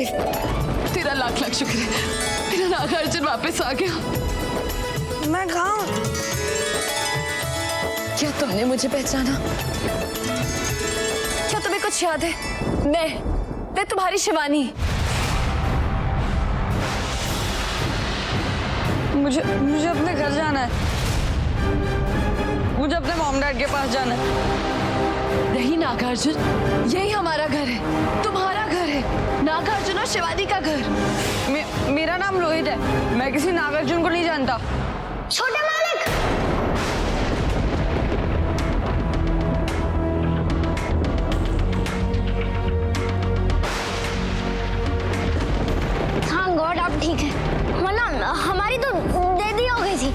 महादेव, तेरा लाख लाख शुक्र है, मेरा नागार्जुन वापस आ गया। मैं कहाँ हूँ? क्या तुमने मुझे पहचाना? क्या तुम्हें कुछ याद है? मैं तुम्हारी शिवानी। मुझे अपने घर जाना है। मुझे अपने मॉम डैड के पास जाना है। नहीं नागार्जुन, यही हमारा घर है, तुम्हारा घर है, नागार्जुन और शिवानी का घर। मेरा नाम रोहित है, मैं किसी नागार्जुन को नहीं जानता। छोटे मालिक, हाँ गॉड आप ठीक है, वरना हमारी तो डेथ ही हो गई थी।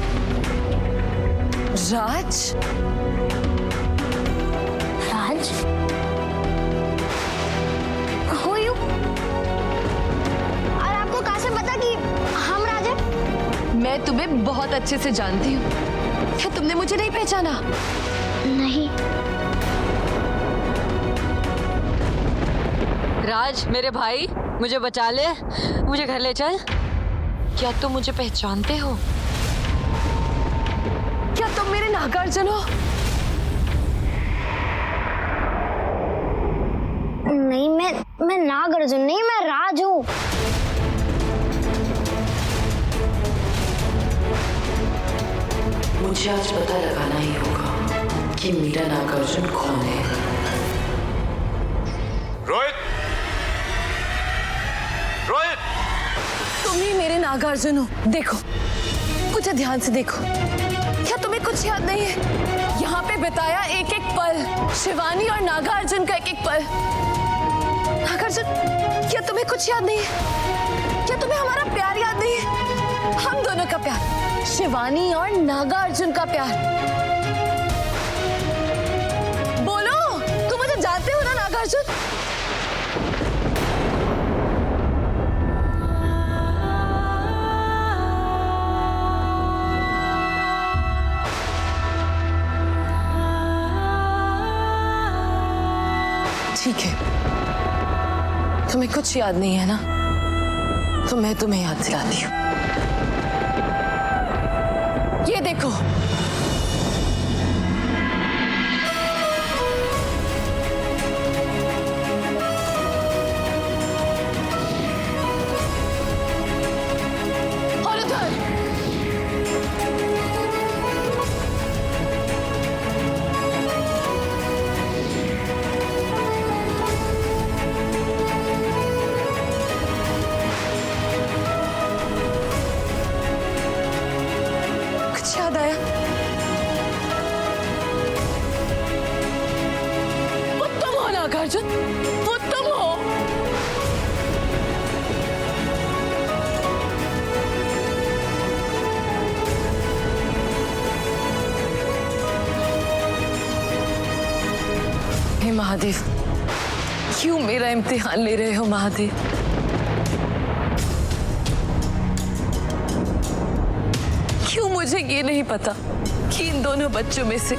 राज, राज, Who you? और आपको कहाँ से पता कि हम राज हैं? मैं तुम्हें बहुत अच्छे से जानती हूँ। क्या तुमने मुझे नहीं पहचाना? नहीं। राज मेरे भाई, मुझे बचा ले, मुझे घर ले चल। क्या तुम मुझे पहचानते हो? क्या तुम मेरे नागार्जुन हो? नहीं, मैं नागार्जुन नहीं, मैं राज हूँ। मुझे आज पता लगाना ही होगा कि मेरा नागार्जुन कौन है। रोहित, रोहित, तुम ही मेरे नागार्जुन हो। देखो, मुझे ध्यान से देखो। क्या तुम्हें कुछ याद नहीं है? यहाँ पे बिताया एक एक पल, शिवानी और नागार्जुन का एक एक पल। नागार्जुन, क्या तुम्हें कुछ याद नहीं है? क्या तुम्हें हमारा प्यार याद नहीं है? हम दोनों का प्यार, शिवानी और नागार्जुन का प्यार। बोलो, तुम मुझे जानते हो ना नागार्जुन? ठीक है, तुम्हें कुछ याद नहीं है ना, तो मैं तुम्हें याद दिलाती हूँ। ये देखो, और उधर याद आया? वो तुम हो नागार्जुन, वो तुम हो। हे महादेव, क्यों मेरा इम्तिहान ले रहे हो महादेव? क्यों मुझे ये नहीं पता कि इन दोनों बच्चों में से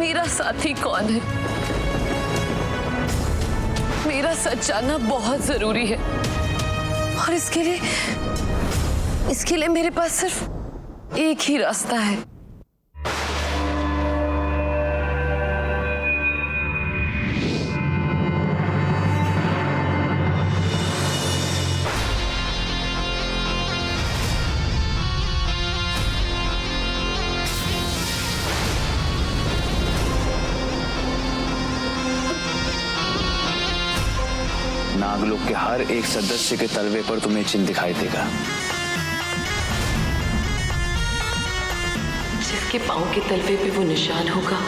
मेरा साथी कौन है? मेरा सच जानना बहुत जरूरी है, और इसके लिए मेरे पास सिर्फ एक ही रास्ता है। नागलोक के हर एक सदस्य के तलवे पर तुम्हें चिन्ह दिखाई देगा। जिसके पांव के तलवे पे वो निशान होगा,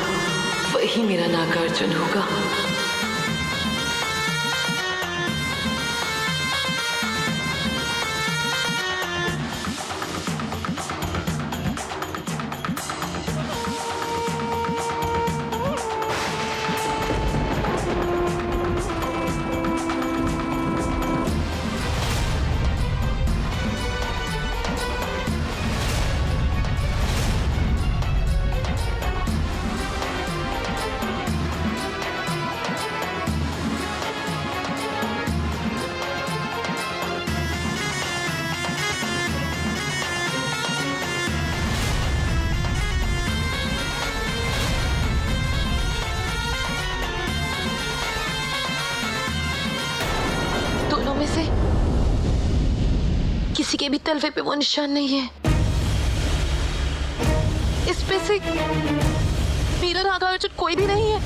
वही मेरा नागार्जुन होगा। से किसी के भी तलवे पे वो निशान नहीं है। इस पे से मेरा नागार्जुन कोई भी नहीं है।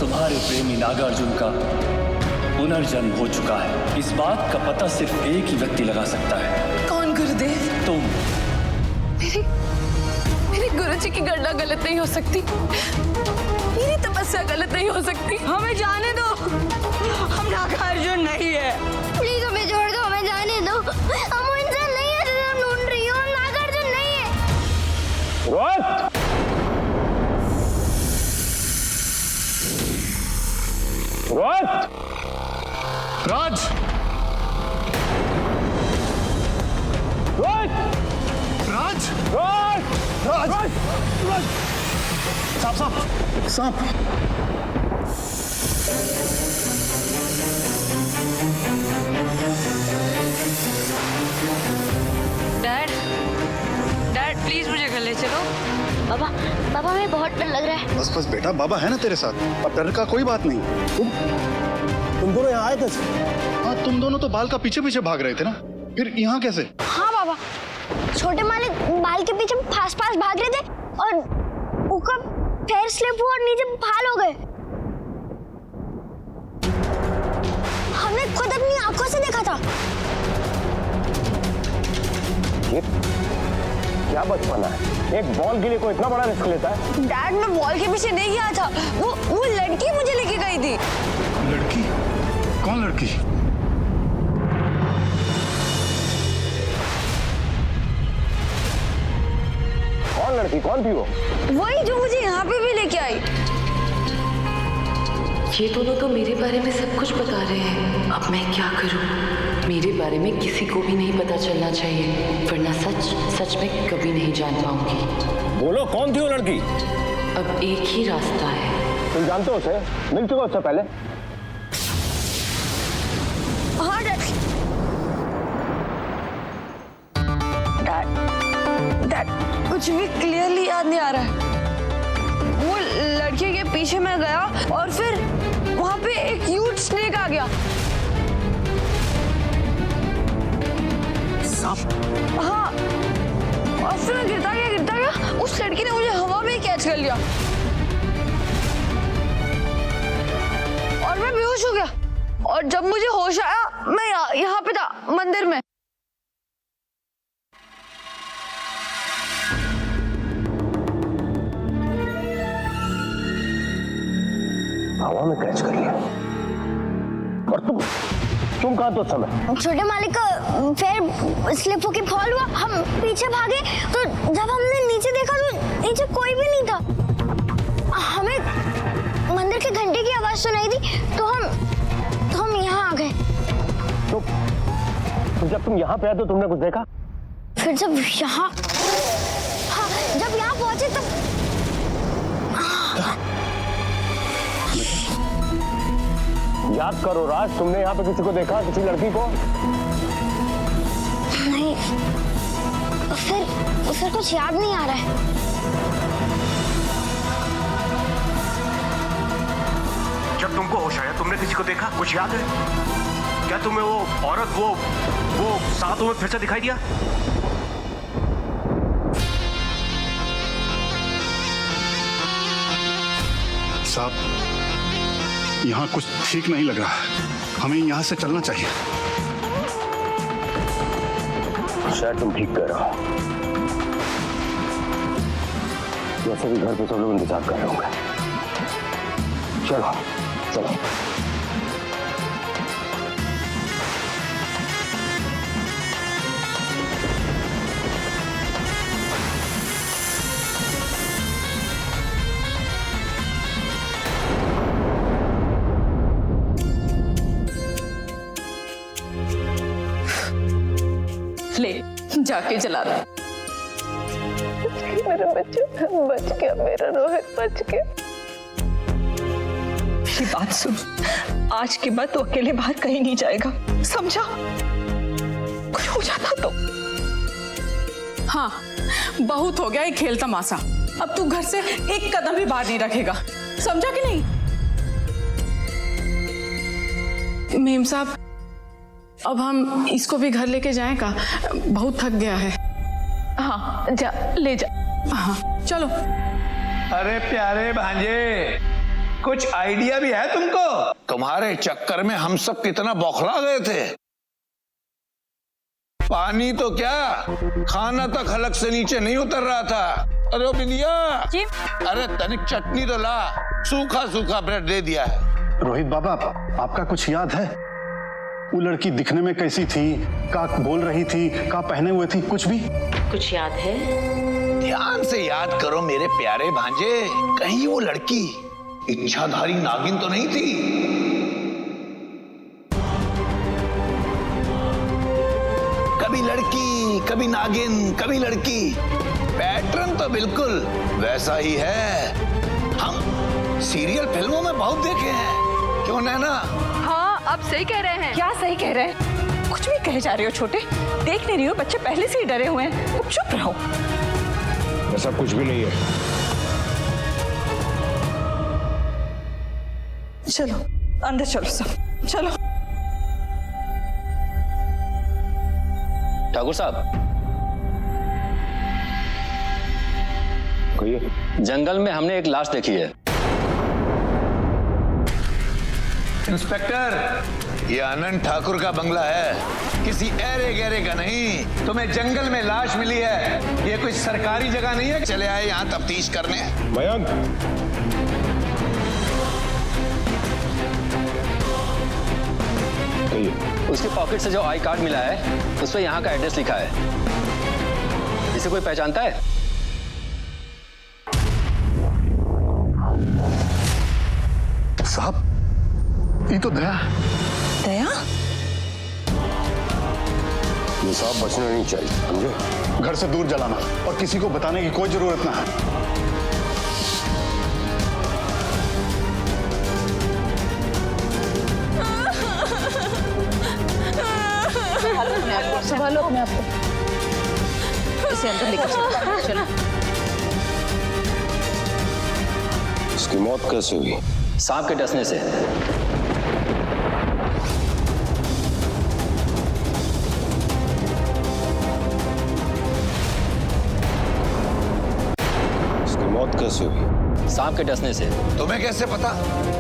तुम्हारे प्रेमी नागार्जुन का पुनर्जन्म हो चुका है। इस बात का पता सिर्फ एक ही व्यक्ति लगा सकता है। कौन गुरुदेव? तुम। मेरे गुरुजी की गणना गलत नहीं हो सकती, मेरी तपस्या गलत नहीं हो सकती। हमें जाने दो, हम नागार्जुन नहीं है। प्लीज हमें छोड़ दो, हमें जाने दो। हम वो इंसान नहीं है जिसे हम ढूंढ रही हो, हम नागार्जुन नहीं है। रोहित! रोहित! राज! रोहित! राज! रोहित! राज! राज! सांप सांप सांप! डैड, डैड प्लीज मुझे घर ले चलो। बाबा, बाबा हमें बहुत डर लग रहा है। बस बस बेटा, बाबा है ना तेरे साथ, अब डर का कोई बात नहीं। तुम दोनों यहाँ आए कैसे? हाँ, तुम दोनों तो बाल का पीछे पीछे भाग रहे थे ना, फिर यहाँ कैसे? हाँ बाबा, छोटे मालिक बाल के पीछे पास पास भाग रहे थे और ऊपर पैर स्लिप हुआ और नीचे फाल हो गए। हमने खुद अपनी आंखों से देखा था। ये क्या बचपना है? एक बॉल के लिए कोई इतना बड़ा रिस्क लेता है? डैड, मैं बॉल के पीछे नहीं गया था, वो लड़की मुझे लेके गई थी। लड़की? कौन लड़की? कौन लड़की? कौन थी वो? वही जो मुझे यहाँ पे भी लेके आई। ये दोनों तो मेरे बारे में सब कुछ बता रहे हैं। अब मैं क्या करूं? मेरे बारे में किसी को भी नहीं पता चलना चाहिए, वरना सच में कभी नहीं जान पाऊंगी। बोलो, कौन थी वो लड़की? अब एक ही रास्ता है। तुम जानते हो उसे? मिल चुका उससे पहले? हाँ डैड, कुछ भी क्लियरली याद नहीं आ रहा है। वो लड़के के पीछे मैं गया और फिर वहां पे एक ह्यूज स्नेक आ गया। हाँ, और फिर मैं गिरता गया। उस लड़की ने मुझे हवा में कैच कर लिया और मैं बेहोश हो गया। और जब मुझे होश आया, मैं यहाँ पे था, मंदिर में। हवा में कैच कर लिया। और तुम कहाँ तो उस समय? छोटे मालिक का पैर स्लिप होके फॉल हुआ, हम पीछे भागे तो जब हमने नीचे देखा तो नीचे कोई भी नहीं था। हमें मंदिर के घंटे की आवाज सुनाई दी तो हम यहाँ आ गए। तो जब तुम यहाँ पे आए तो तुमने कुछ देखा? फिर जब यहाँ पहुंचे तो याद करो राज, तुमने यहाँ पे किसी को देखा? किसी लड़की को? नहीं, फिर कुछ याद नहीं आ रहा है। जब तुमको होश आया तुमने किसी को देखा? कुछ याद है क्या तुम्हें? वो औरत वो साथ में फिर से दिखाई दिया? साहब, यहाँ कुछ ठीक नहीं लग रहा है, हमें यहाँ से चलना चाहिए। शायद तुम ठीक कह रहे हो। वैसे भी घर पे सब लोग इंतजार कर रहे होंगे। चलो चलो। ले जाके जला दे। मेरा बच्चा बच गया, मेरा रोहित बच गया। मेरी बात सुन, आज के बाद तो अकेले बाहर कहीं नहीं जाएगा, समझा? कुछ हो जाता तो। हाँ, बहुत हो गया ये खेल तमाशा। अब तू घर से एक कदम भी बाहर नहीं रखेगा, समझा कि नहीं? मेम साहब, अब हम इसको भी घर लेके जाएं का? बहुत थक गया है। हाँ जा, ले जा। हाँ चलो। अरे प्यारे भांजे, कुछ आइडिया भी है तुमको? तुम्हारे चक्कर में हम सब कितना बौखला गए थे। पानी तो क्या, खाना तक हलक से नीचे नहीं उतर रहा था। अरे ओ बिंदिया जी? अरे तनिक चटनी तो ला, सूखा सूखा ब्रेड दे दिया है। रोहित बाबा, आपका कुछ याद है? वो लड़की दिखने में कैसी थी, का बोल रही थी, का पहने हुए थी, कुछ भी? कुछ याद है? ध्यान से याद करो मेरे प्यारे भांजे, कहीं वो लड़की इच्छाधारी नागिन तो नहीं थी? कभी लड़की, कभी नागिन, कभी लड़की, पैटर्न तो बिल्कुल वैसा ही है। हम सीरियल फिल्मों में बहुत देखे हैं, क्यों नैना? हाँ, आप सही कह रहे हैं। क्या सही कह रहे हैं? कुछ भी कहे जा रहे हो छोटे, देख नहीं रही हो बच्चे पहले से ही डरे हुए हैं, तुम चुप रहो। ऐसा कुछ भी नहीं है। चलो अंदर चलो सब, चलो। ठाकुर साहब, कहिए। जंगल में हमने एक लाश देखी है। इंस्पेक्टर, ये आनंद ठाकुर का बंगला है, किसी ऐरे गहरे का नहीं। तुम्हें जंगल में लाश मिली है, ये कोई सरकारी जगह नहीं है। चले आए यहाँ तफ्तीश करने। मयंक, उसके पॉकेट से जो आई कार्ड मिला है, उस पर यहाँ का एड्रेस लिखा है। इसे कोई पहचानता है? साहब, ये तो दया। दया? ये साहब बचना नहीं चाहिए, समझे? घर से दूर जलाना और किसी को बताने की कोई जरूरत ना है। संभालो अपने आप को, इसे अंदर लेकर चलो। चलो। इसकी मौत कैसे हुई? सांप के डसने से। इसकी मौत कैसे हुई? सांप के डसने से। तुम्हें कैसे पता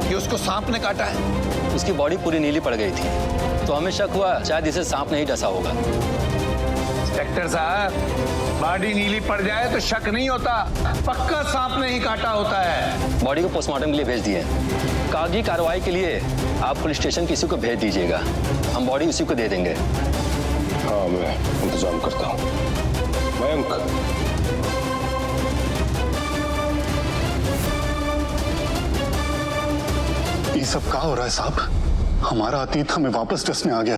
कि उसको सांप ने काटा है? उसकी बॉडी पूरी नीली पड़ गई थी, तो हमें शक हुआ शायद इसे सांप ने ही डसा होगा। इंस्पेक्टर साहब, बॉडी नीली पड़ जाए तो शक नहीं होता, पक्का सांप ने ही काटा होता है। बॉडी को पोस्टमार्टम के लिए भेज दिए। कागजी कार्रवाई के लिए आप पुलिस स्टेशन किसी को भेज दीजिएगा, हम बॉडी उसी को दे देंगे। हाँ, मैं इंतजाम करता हूँ। मयंक, ये सब क्या हो रहा है साहब? हमारा अतीत हमें वापस डसने आ गया।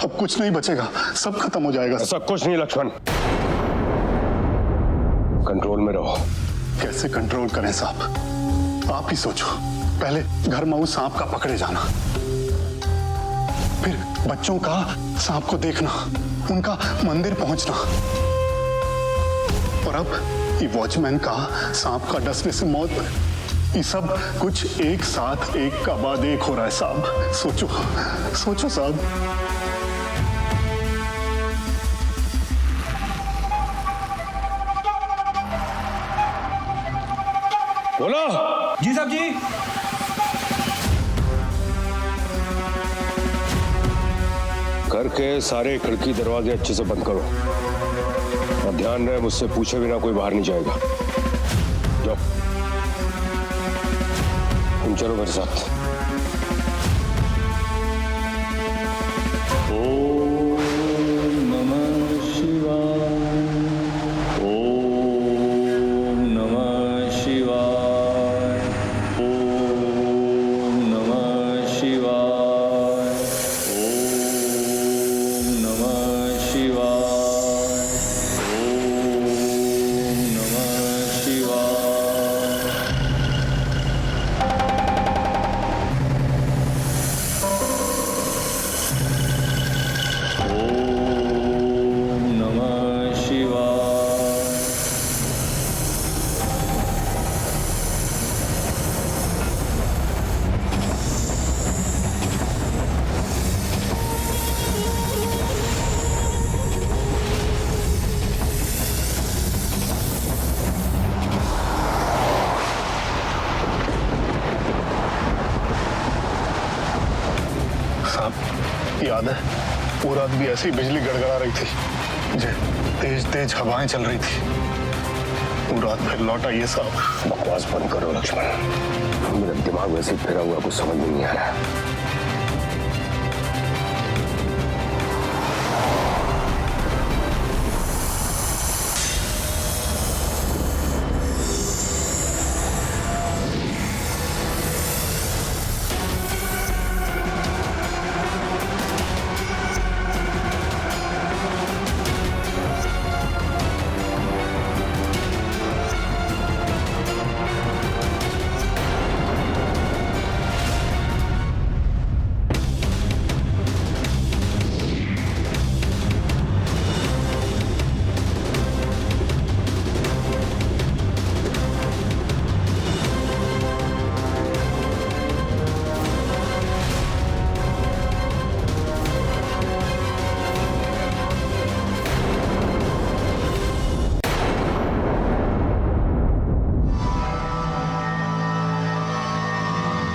अब कुछ नहीं बचेगा, सब खत्म हो जाएगा। ऐसा कुछ नहीं लक्ष्मण, कंट्रोल में रहो। कैसे कंट्रोल करें साहब? आप ही सोचो। पहले घर में उस सांप का पकड़े जाना, फिर बच्चों का सांप को देखना, उनका मंदिर पहुंचना, और अब ये वॉचमैन का सांप का डसने से मौत। ये सब कुछ एक साथ एक का बाद एक हो रहा है साहब। सोचो सोचो साहब। बोलो। जी साहब जी। घर के सारे खिड़की दरवाजे अच्छे से बंद करो और ध्यान रहे मुझसे पूछे बिना कोई बाहर नहीं जाएगा। जाओ, तुम चलो मेरे साथ। याद है वो रात भी ऐसी बिजली गड़गड़ा रही थी, तेज तेज हवाएं चल रही थी। वो रात फिर लौट आई है साहब। बकवास बंद करो लक्ष्मण, मेरा दिमाग वैसे फिरा हुआ, कुछ समझ में नहीं आ रहा।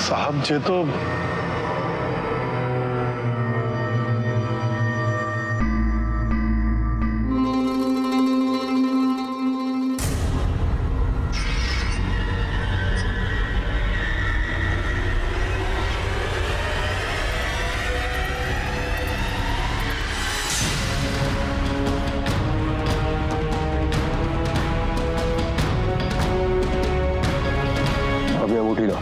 साहब जे तो अभी अंगूठी दो।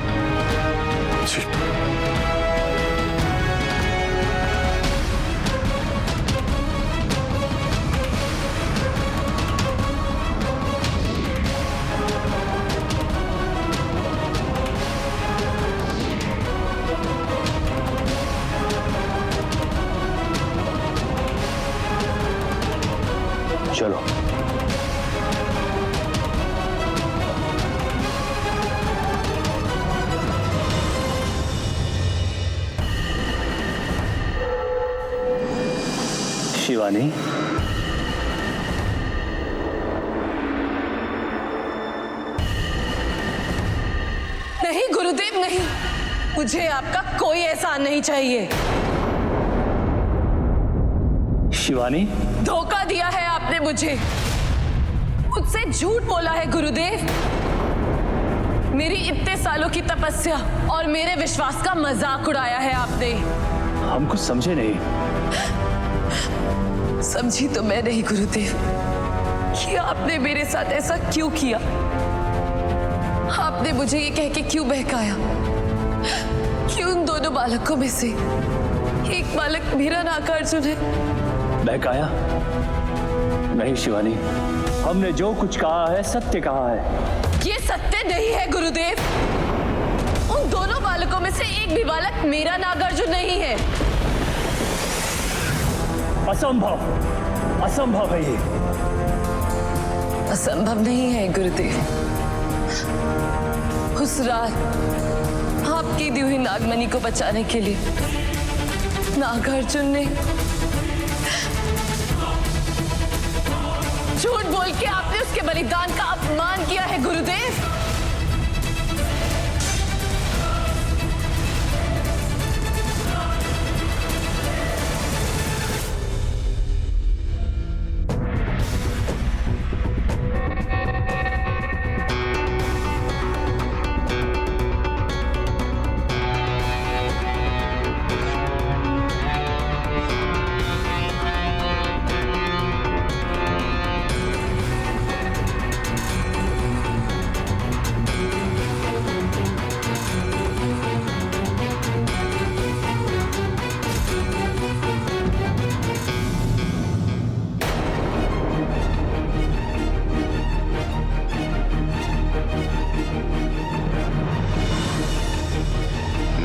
चलो शिवानी, नहीं गुरुदेव नहीं, मुझे आपका कोई एहसान नहीं चाहिए। शिवानी, धोखा दिया है आपने मुझे, मुझसे झूठ बोला है गुरुदेव। मेरी इतने सालों की तपस्या और मेरे विश्वास का मजाक उड़ाया है आपने। हम कुछ समझे नहीं। समझी तो मैं नहीं गुरुदेव कि आपने मेरे साथ ऐसा क्यों किया। आपने मुझे ये कह के क्यों बहकाया कि उन दोनों बालकों में से एक बालक मेरा नागार्जुन है। बहकाया नहीं शिवानी, हमने जो कुछ कहा है सत्य कहा है। ये सत्य नहीं है गुरुदेव। उन दोनों बालकों में से एक भी बालक मेरा नागार्जुन नहीं है। असंभव, असंभव है ये। असंभव नहीं है गुरुदेव। उस रात आपकी दी हुई नागमणि को बचाने के लिए नागार्जुन ने झूठ बोल के आपने उसके बलिदान का अपमान किया है गुरुदेव।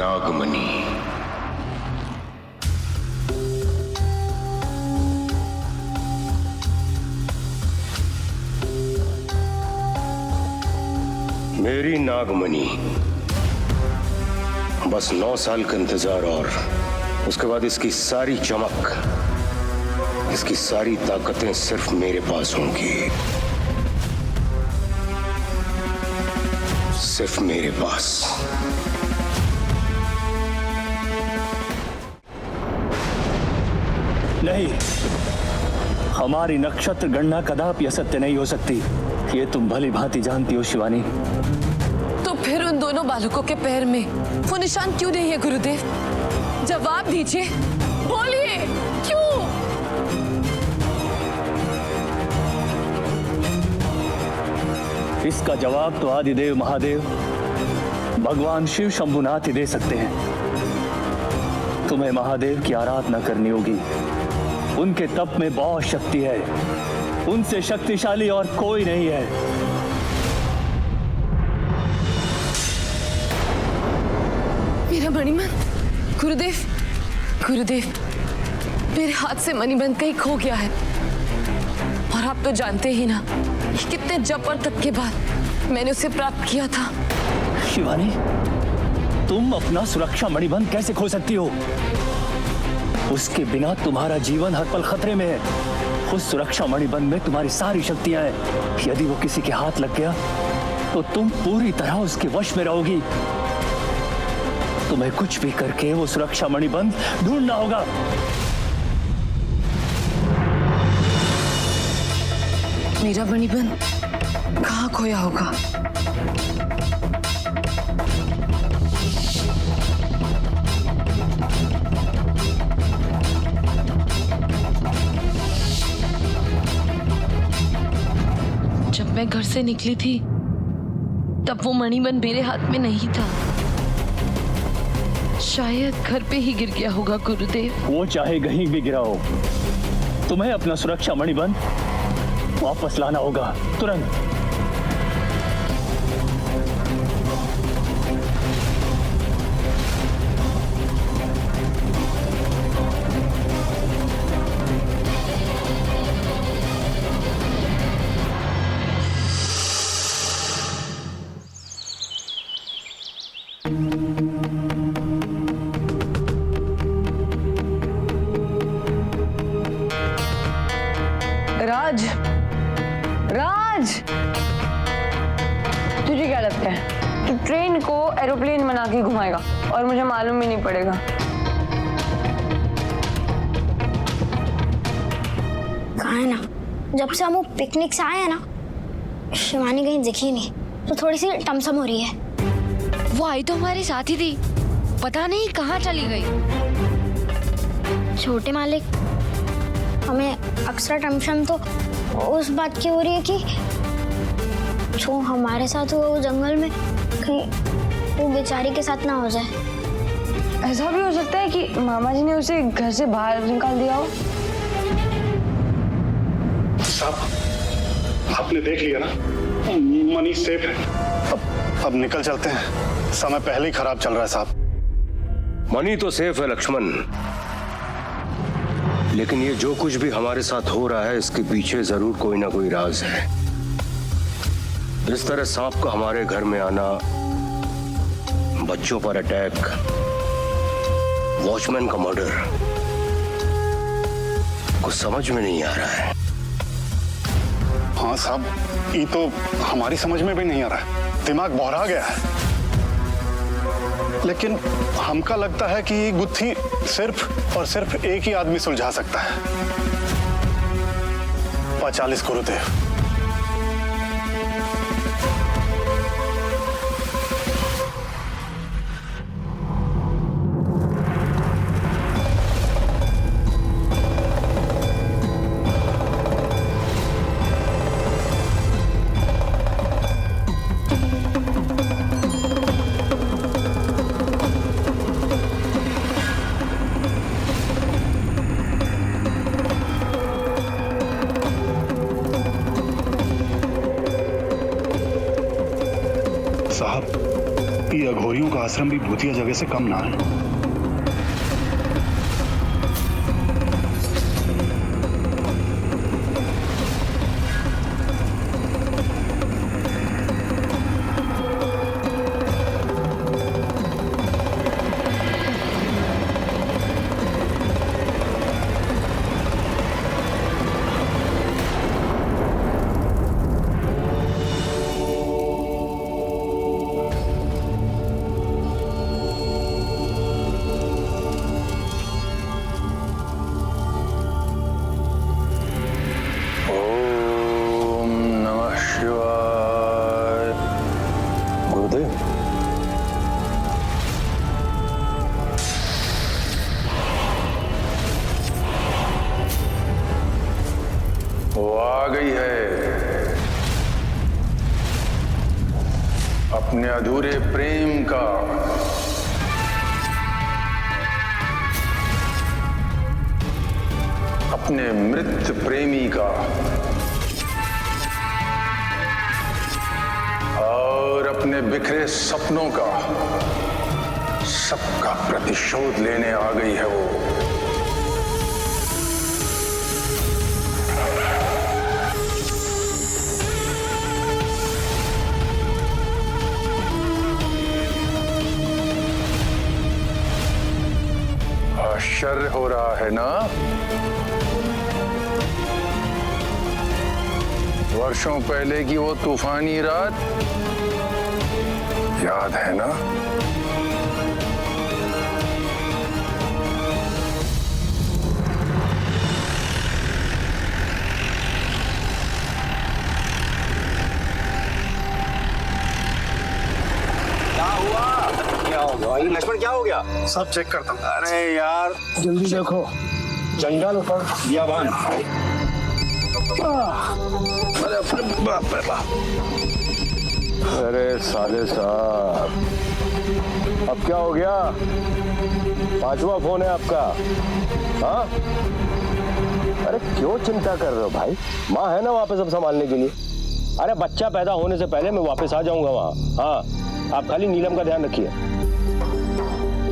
नागमणि। मेरी नागमणि। बस 9 साल का इंतजार और उसके बाद इसकी सारी चमक, इसकी सारी ताकतें सिर्फ मेरे पास होंगी, सिर्फ मेरे पास। नहीं, हमारी नक्षत्र गणना कदापि असत्य नहीं हो सकती। ये तुम भली भांति जानती हो शिवानी। तो फिर उन दोनों बालकों के पैर में वो निशान क्यों नहीं है गुरुदेव? जवाब दीजिए, बोलिए, क्यों? इसका जवाब तो आदिदेव महादेव भगवान शिव शंभुनाथ ही दे सकते हैं। तुम्हें महादेव की आराधना करनी होगी। उनके तप में बहुत शक्ति है, उनसे शक्तिशाली और कोई नहीं है। मेरा मणिबंध, गुरुदेव, गुरुदेव, मेरे हाथ से मणिबंध कहीं खो गया है। और आप तो जानते ही ना कि कितने जप और तप के बाद मैंने उसे प्राप्त किया था। शिवानी, तुम अपना सुरक्षा मणिबंध कैसे खो सकती हो? उसके बिना तुम्हारा जीवन हर पल खतरे में है। उस सुरक्षा मणिबंध में तुम्हारी सारी शक्तियां हैं। यदि वो किसी के हाथ लग गया तो तुम पूरी तरह उसके वश में रहोगी। तुम्हें कुछ भी करके वो सुरक्षा मणिबंध ढूंढना होगा। मेरा मणिबंध कहाँ खोया होगा? जब मैं घर से निकली थी तब वो मणिबंध मेरे हाथ में नहीं था। शायद घर पे ही गिर गया होगा गुरुदेव। वो चाहे कहीं भी गिरा हो, तुम्हें अपना सुरक्षा मणिबंध वापस लाना होगा तुरंत। राज, राज, तुझे क्या लगता है तू ट्रेन को एरोप्लेन बना के घुमाएगा और मुझे मालूम भी नहीं पड़ेगा? कहा है ना, जब से हम वो पिकनिक से आए हैं ना, शिवानी कहीं दिखी नहीं, तो थोड़ी सी टमसम हो रही है। वो आई तो हमारे साथ ही थी, पता नहीं कहाँ चली गई। छोटे मालिक, हमें अक्सर टमसम तो उस बात की हो रही है कि जो हमारे साथ हुआ वो जंगल में कहीं वो बेचारी के साथ ना हो जाए। ऐसा भी हो सकता है कि मामा जी ने उसे घर से बाहर निकाल दिया हो। साहब, आपने देख लिया ना, मनी सेफ है। अब निकल चलते हैं, समय पहले ही खराब चल रहा है साहब। मनी तो सेफ है लक्ष्मण, लेकिन ये जो कुछ भी हमारे साथ हो रहा है इसके पीछे जरूर कोई ना कोई राज है। इस तरह सांप का हमारे घर में आना, बच्चों पर अटैक, वॉचमैन का मर्डर, कुछ समझ में नहीं आ रहा है। हाँ साहब, ये तो हमारी समझ में भी नहीं आ रहा है, दिमाग बौरा गया है। लेकिन हमका लगता है कि ये गुत्थी सिर्फ और सिर्फ एक ही आदमी सुलझा सकता है, 45 गुरुदेव। साहब, ये अघोरियों का आश्रम भी भूतिया जगह से कम ना है। गई है अपने अधूरे प्रेम का, अपने मृत प्रेमी का और अपने बिखरे सपनों का, सबका प्रतिशोध लेने आ गई है वो। आश्चर्य हो रहा है ना? वर्षों पहले की वो तूफानी रात याद है ना? लक्ष्मण क्या हो गया? सब चेक करता हूँ। अरे यार जल्दी देखो, जंगल ऊपर बियाबान। अरे बाप रे बाप। अरे साले साहब, अब क्या हो गया? 5वां फोन है आपका? हाँ? अरे क्यों चिंता कर रहे हो भाई? माँ है ना वहाँ पे सब संभालने के लिए। अरे बच्चा पैदा होने से पहले मैं वापस आ जाऊंगा वहाँ। हाँ, आप खाली नीलम का ध्यान रखिए।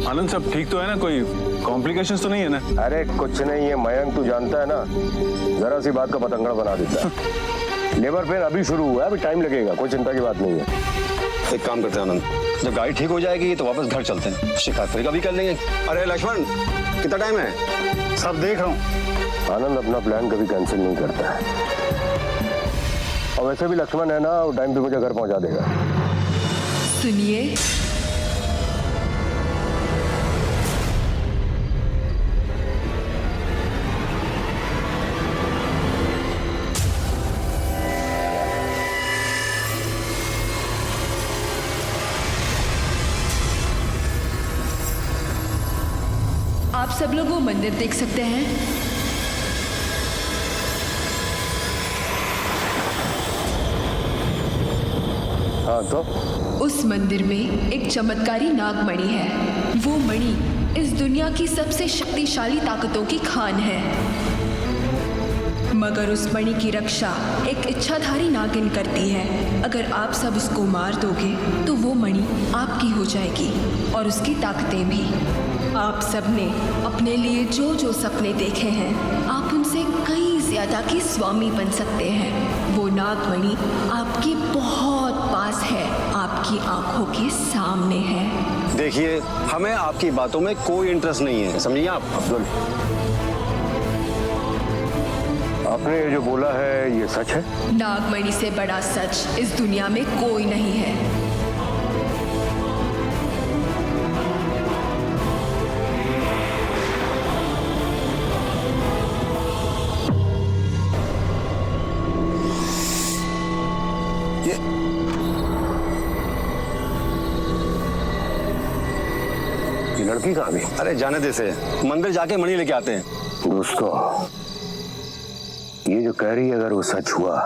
आनंद सब ठीक तो है ना? कोई कॉम्प्लिकेशंस तो नहीं है ना? अरे कुछ नहीं है मयंक, तू जानता है ना, जरा सी बात का पतंगड़ बना देता है। लेबर पेन अभी शुरू हुआ है, अभी टाइम लगेगा, कोई चिंता की बात नहीं है। एक काम करते हैं आनंद, जब गाड़ी ठीक हो जाएगी तो वापस घर चलते हैं, शिकायत का भी कर लेंगे। अरे लक्ष्मण कितना टाइम है? सब देख रहा हूँ। आनंद अपना प्लान कभी कैंसिल नहीं करता है, और वैसे भी लक्ष्मण है ना, वो टाइम पे मुझे घर पहुंचा देगा। सुनिए, आप सब लोग वो मंदिर देख सकते हैं। हाँ तो उस मंदिर में एक चमत्कारी नागमणि है। वो मणि इस दुनिया की सबसे शक्तिशाली ताकतों की खान है, मगर उस मणि की रक्षा एक इच्छाधारी नागिन करती है। अगर आप सब उसको मार दोगे तो वो मणि आपकी हो जाएगी और उसकी ताकतें भी। आप सबने अपने लिए जो जो सपने देखे हैं, आप उनसे कई ज्यादा के स्वामी बन सकते हैं। वो नागमणि आपके बहुत पास है, आपकी आंखों के सामने है। देखिए, हमें आपकी बातों में कोई इंटरेस्ट नहीं है, समझिए आप। अब्दुल, आपने ये जो बोला है ये सच है? नागमणि से बड़ा सच इस दुनिया में कोई नहीं है। ये लड़की कहाँ गई? अरे जाने दे से, मंदिर जाके मणि लेके आते हैं। दोस्तों, ये जो कह रही है अगर वो सच हुआ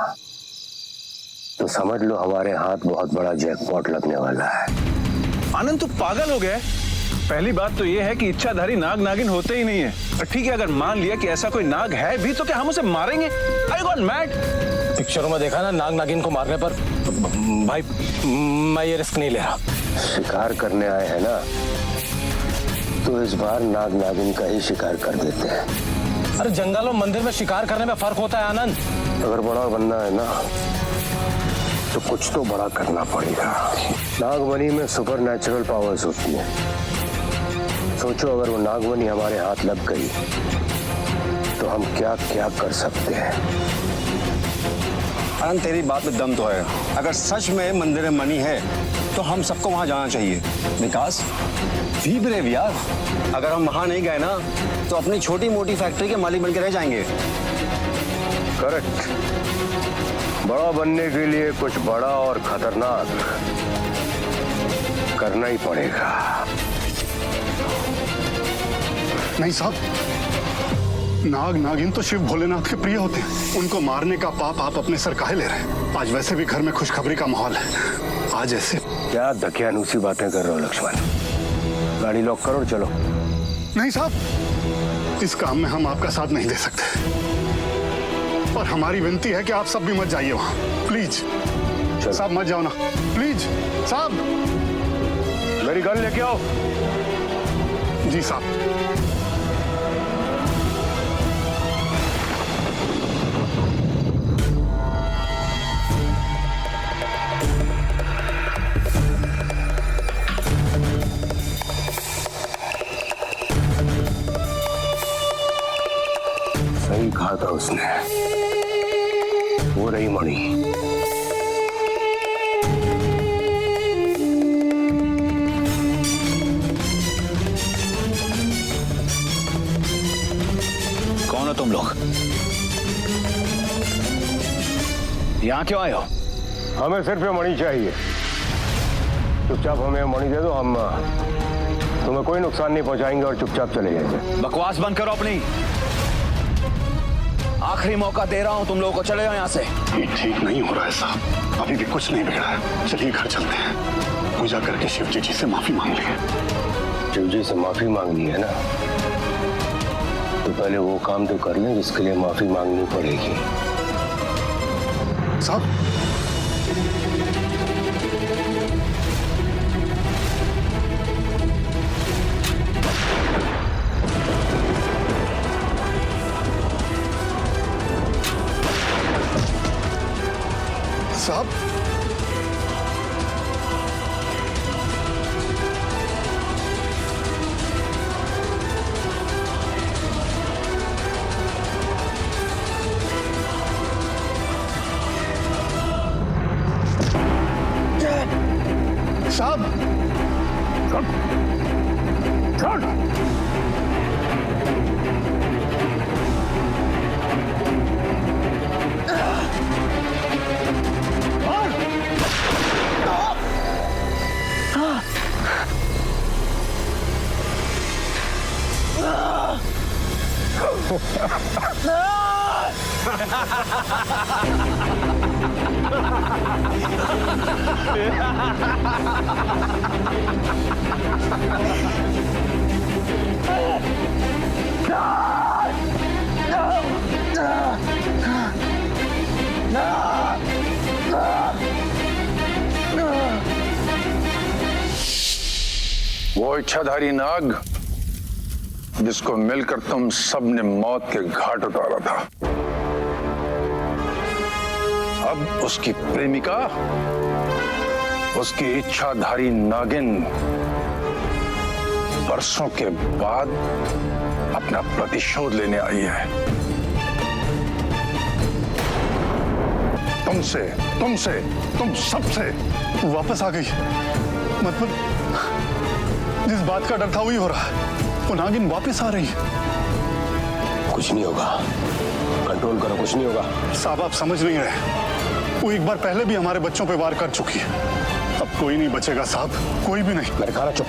तो समझ लो हमारे हाथ बहुत बड़ा जैकपॉट लगने वाला है। आनंद तू पागल हो गया है? पहली बात तो ये है कि इच्छाधारी नाग नागिन होते ही नहीं है। और ठीक है, अगर मान लिया कि ऐसा कोई नाग है भी तो क्या हम उसे मारेंगे? Are you gone mad? पिक्चरों में देखा ना नाग नागिन को मारने पर। भाई मैं ये रिस्क नहीं ले रहा। शिकार करने आए हैं ना, तो इस बार नाग नागिन का ही शिकार कर देते हैं। अरे जंगल और मंदिर में शिकार करने में फर्क होता है आनंद। अगर बड़ा बनना है ना तो कुछ तो बड़ा करना पड़ेगा। नागमणि में सुपर नेचुरल पावर्स होती हैं। सोचो अगर वो नागमणि हमारे हाथ लग गई तो हम क्या क्या कर सकते हैं। आनंद तेरी बात में दम तो है। अगर सच में मंदिर में मणि है तो हम सबको वहां जाना चाहिए। विकास, बी ब्रेव यार। अगर हम वहां नहीं गए ना तो अपनी छोटी मोटी फैक्ट्री के मालिक बन के रह जाएंगे। करेक्ट। बड़ा बनने के लिए कुछ बड़ा और खतरनाक करना ही पड़ेगा। नहीं साहब, नाग नागिन तो शिव भोलेनाथ के प्रिय होते हैं, उनको मारने का पाप आप अपने सर काहे ले रहे हैं? आज वैसे भी घर में खुशखबरी का माहौल है, आज ऐसे क्या दकियानूसी बातें कर रहे हो लक्ष्मण? गाड़ी लॉक करो और चलो। नहीं साहब, इस काम में हम आपका साथ नहीं दे सकते, और हमारी विनती है कि आप सब भी मत जाइए वहां, प्लीज साहब, मत जाओ ना, प्लीज साहब। मेरी गन लेके आओ। जी साहब। सही कहा था उसने, वो रही मणि। कौन हो तुम लोग? यहाँ क्यों आए हो? हमें सिर्फ ये मणि चाहिए। चुपचाप हमें मणि दे दो, हम तुम्हें कोई नुकसान नहीं पहुंचाएंगे और चुपचाप चले जाएंगे। बकवास बंद करो अपनी। आखिरी मौका दे रहा हूं तुम लोगों को, चले जाओ यहाँ से। ये ठीक नहीं हो रहा है साहब, अभी भी कुछ नहीं बिगड़ा है। चलिए घर चलते हैं, पूजा करके शिव जी से माफी मांग ली है। शिव जी से माफी मांगनी है ना, तो पहले वो काम तो कर लें जिसके लिए माफी मांगनी पड़ेगी। साहब, साहब, साहब, वो इच्छाधारी नाग जिसको मिलकर तुम सबने मौत के घाट उतारा था, अब उसकी प्रेमिका, उसकी इच्छाधारी नागिन बरसों के बाद अपना प्रतिशोध लेने आई है। तुमसे, तुम सबसे वापस आ गई। मतलब जिस बात का डर था वही हो रहा है, वो नागिन वापस आ रही है। कुछ नहीं होगा, कंट्रोल करो, कुछ नहीं होगा। साहब, आप समझ नहीं रहे, वो एक बार पहले भी हमारे बच्चों पे वार कर चुकी है। अब कोई नहीं बचेगा साहब, कोई भी नहीं। मेरे खाना चुप।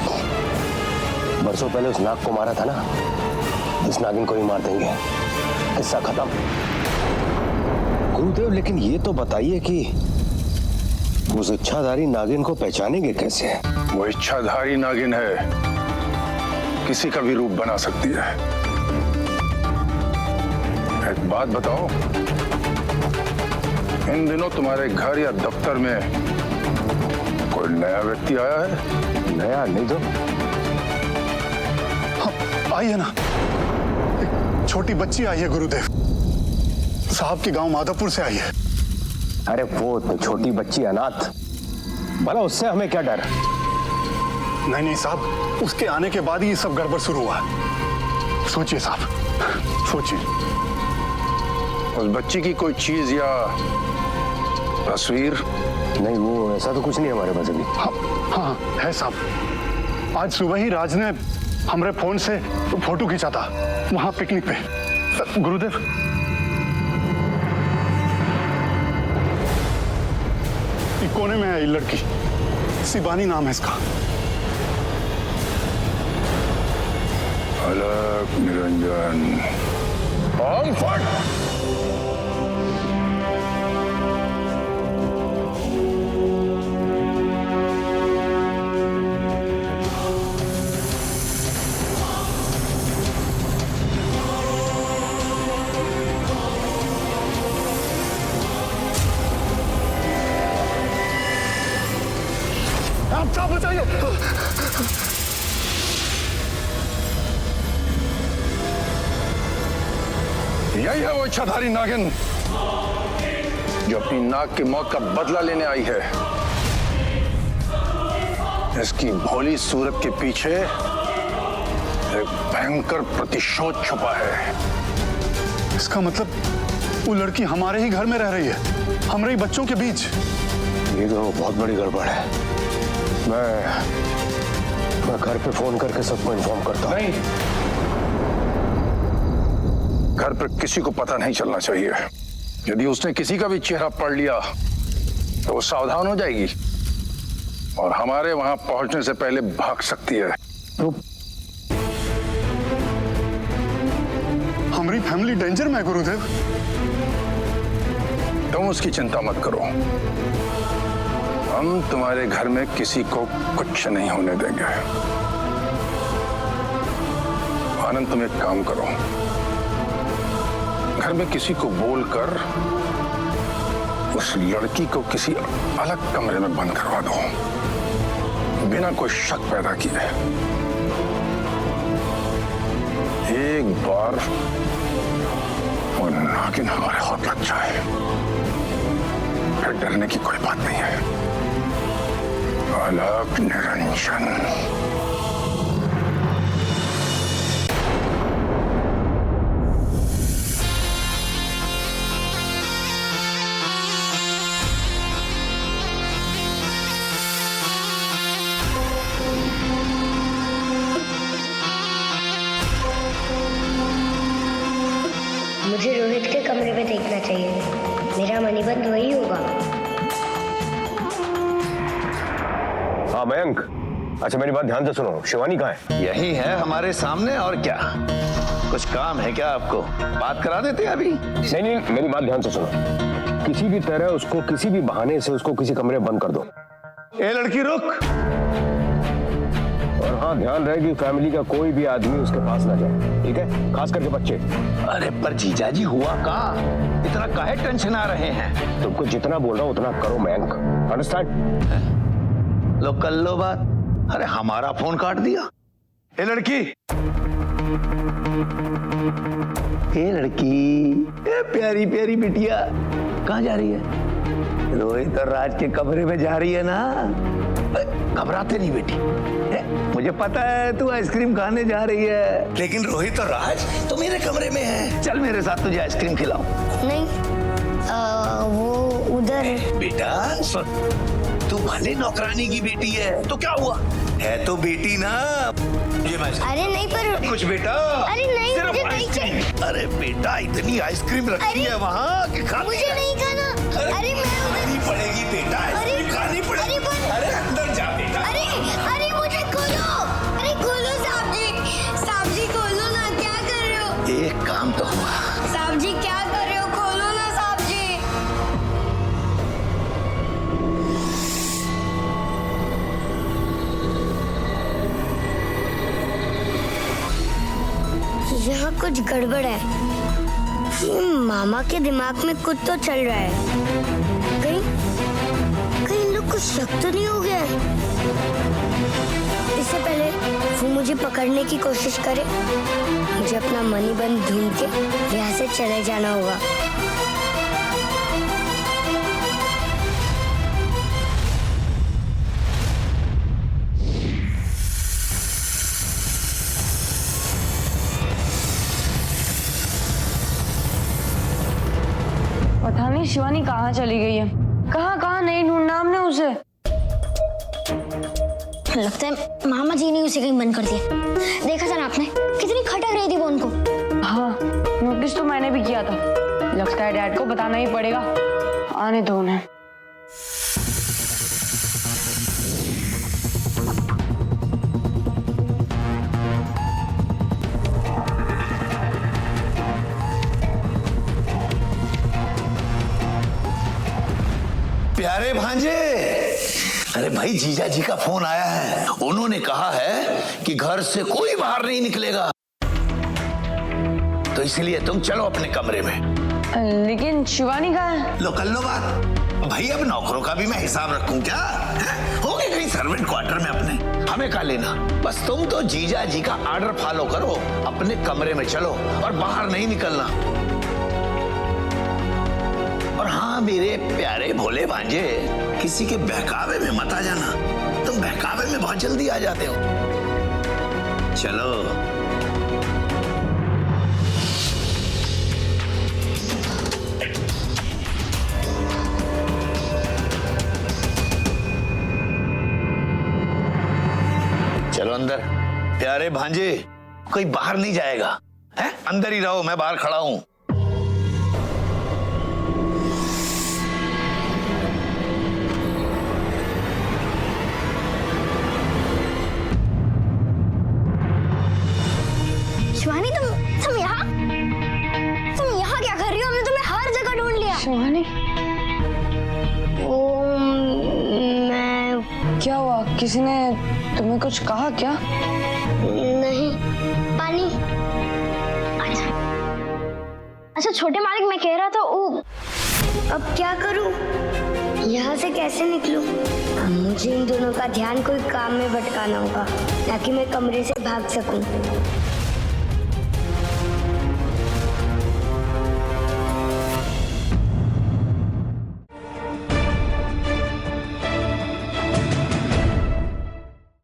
बरसों पहले उस नाग को मारा था ना, इस नागिन को ही मार देंगे, किस्सा खत्म। गुरुदेव, लेकिन ये तो बताइए कि उस इच्छाधारी नागिन को पहचानेंगे कैसे? वो इच्छाधारी नागिन है, किसी का भी रूप बना सकती है। एक बात बताओ, इन दिनों तुम्हारे घर या दफ्तर में कोई नया व्यक्ति आया है? नया नहीं तो आई है ना, एक छोटी बच्ची आई है गुरुदेव, साहब के गांव माधवपुर से आई है। अरे वो तो छोटी बच्ची अनाथ, भला उससे हमें क्या डर? नहीं साहब, उसके आने के बाद ही ये सब गड़बड़ शुरू हुआ। सोचिए साहब, सोचिए। उस बच्ची की कोई चीज या तस्वीर? नहीं, वो ऐसा तो कुछ नहीं हमारे पास अभी। हाँ है साहब, आज सुबह ही राज ने हमारे फोन से फोटो खींचा था वहां पिकनिक पे। गुरुदेव, कोने में है ये लड़की, शिवानी नाम है इसका। अलग निरंजन, बॉम्ब फट। आप साहब बचाइए। यही है वो इच्छाधारी नागिन जो अपनी नाग की मौत का बदला लेने आई है। इसकी भोली सूरत के पीछे एक भयंकर प्रतिशोध छुपा है। इसका मतलब वो लड़की हमारे ही घर में रह रही है, हमारे ही बच्चों के बीच। ये तो बहुत बड़ी गड़बड़ है। मैं घर पे फोन करके सबको इन्फॉर्म करता हूं। नहीं, घर पर किसी को पता नहीं चलना चाहिए। यदि उसने किसी का भी चेहरा पढ़ लिया तो वो सावधान हो जाएगी और हमारे वहां पहुंचने से पहले भाग सकती है। तो हमारी फैमिली डेंजर में है गुरुदेव। तुम उसकी चिंता मत करो। हम तुम्हारे घर में किसी को कुछ नहीं होने देंगे। आनंद, तुम एक काम करो, घर में किसी को बोलकर उस लड़की को किसी अलग कमरे में बंद करवा दो, बिना कोई शक पैदा किए। एक बार वो नागिन हमारे हाथ लग जाए फिर डरने की कोई बात नहीं है। अलग निरंजन। मुझे रोहित के कमरे में देखना चाहिए। मेरा मणिबंध वही होगा। हाँ मयंक, अच्छा मेरी बात ध्यान से सुनो। शिवानी कहाँ है? यही है हमारे सामने। और क्या, कुछ काम है क्या आपको? बात करा देते हैं अभी। नहीं, मेरी बात ध्यान से सुनो। किसी भी तरह उसको, किसी भी बहाने से उसको किसी कमरे में बंद कर दो। ए लड़की रुक। और हाँ, ध्यान रहे कि फैमिली का कोई भी आदमी उसके पास ना जाए, ठीक है? खास करके बच्चे। अरे पर जीजाजी हुआ का? इतना काहे टेंशन आ रहे हैं? तुमको जितना बोल रहा हूँ उतना करो मयंक, अंडरस्टैंड? लो कर लो बात। अरे हमारा फोन काट दिया। ए लड़की, ए लड़की, ए प्यारी प्यारी बिटिया, कहाँ जा रही है? रोहित और राज के कमरे में जा रही है ना? घबराते नहीं बेटी, मुझे पता है तू आइसक्रीम खाने जा रही है, लेकिन रोहित और राज तो मेरे कमरे में है। चल मेरे साथ तुझे आइसक्रीम खिलाऊं। नहीं, वो उधर। बेटा तू भले नौकरानी की बेटी है तो क्या हुआ, है तो बेटी ना। अरे नहीं पर कुछ बेटा। अरे नहीं, मुझे नहीं चाहिए। अरे बेटा इतनी आइसक्रीम रखी है वहाँ कि खा। मुझे नहीं खाना। अरे मैं खानी पड़ेगी बेटा, आइसक्रीम खानी पड़ेगी। अरे अंदर जा बेटा। अरे अरे मुझे खोलो। अरे खोलो साहब जी, साहब जी खोलो ना। क्या कर रहे हो? एक काम तो हुआ। साहब जी क्या कर रहे हो? खोलो ना साहब जी। यहाँ कुछ गड़बड़ है। मामा के दिमाग में कुछ तो चल रहा है। कहीं इन लोग को शक तो नहीं हो गया है? इससे पहले वो मुझे पकड़ने की कोशिश करे, मुझे अपना मणिबंध ढूंढ के यहाँ से चले जाना होगा। पता नहीं शिवानी कहाँ चली गई है। कहाँ नहीं ढूंढना हमने उसे। लगता है मामा जी ने उसे कहीं बंद कर दिया। देखा था ना आपने, कितनी खटक रही थी वो उनको। हाँ, नोटिस तो मैंने भी किया था। लगता है डैड को बताना ही पड़ेगा। आने दो उन्हें। प्यारे भांजे, अरे भाई जीजा जी का फोन आया है। उन्होंने कहा है कि घर से कोई बाहर नहीं निकलेगा, तो इसलिए तुम चलो अपने कमरे में। लेकिन शिवानी कहाँ है? लो कर लो बात। भाई अब नौकरों का भी मैं हिसाब रखूं क्या? होगे कहीं सर्वेंट क्वार्टर में अपने, हमें क्या लेना। बस तुम तो जीजा जी का ऑर्डर फॉलो करो, अपने कमरे में चलो और बाहर नहीं निकलना। और हाँ मेरे प्यारे भोले भांजे, किसी के बहकावे में मत आ जाना। तुम बहकावे में बहुत जल्दी आ जाते हो। चलो चलो अंदर। प्यारे भांजे, कोई बाहर नहीं जाएगा है? अंदर ही रहो, मैं बाहर खड़ा हूं। शिवानी तुम यहाँ क्या कर रही हो? हमने तुम्हें हर जगह ढूंढ लिया। शिवानी, मैं क्या हुआ? किसी ने तुम्हें कुछ कहा क्या? नहीं, पानी। अच्छा छोटे मालिक, मैं कह रहा था अब क्या करूं? यहाँ से कैसे निकलूं? मुझे इन दोनों का ध्यान कोई काम में भटकाना होगा, ताकि मैं कमरे से भाग सकूं।